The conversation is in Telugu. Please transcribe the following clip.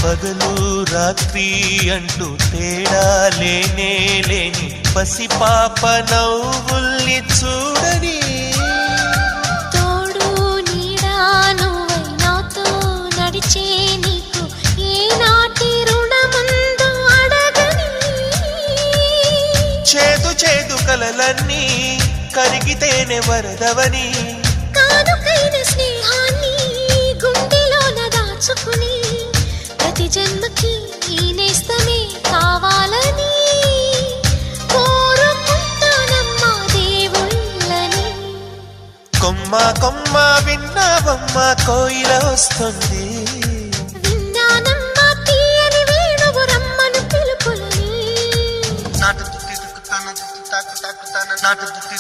పగలు రాత్రి అంటూ తేడా లేనే లేని పసిపాప నవ్వుల్ని చూడని తోడు నీడా నువ్వై నాతో నడిచే నీకు ఏనాటి రుణముందో అడగని చేదు చేదు కలలన్నీ కరిగితేనే వరదవని కానుకైన స్నేహాన్ని గుండెలోన దాచుకుని ప్రతి జన్మకి ఈ నేస్తమే కావాలని కోరుకుంటానమ్మా దేవుళ్ళని. కొమ్మ కొమ్మ విన్నావమ్మ కోయిల వస్తుంది, విన్నానమ్మా తీయని వేణువు రమ్మను పిలుపులని. నాటు దుత్తి దుక్కుతాన దుత్తి తాకు తాకుతాన నాటు దుత్తి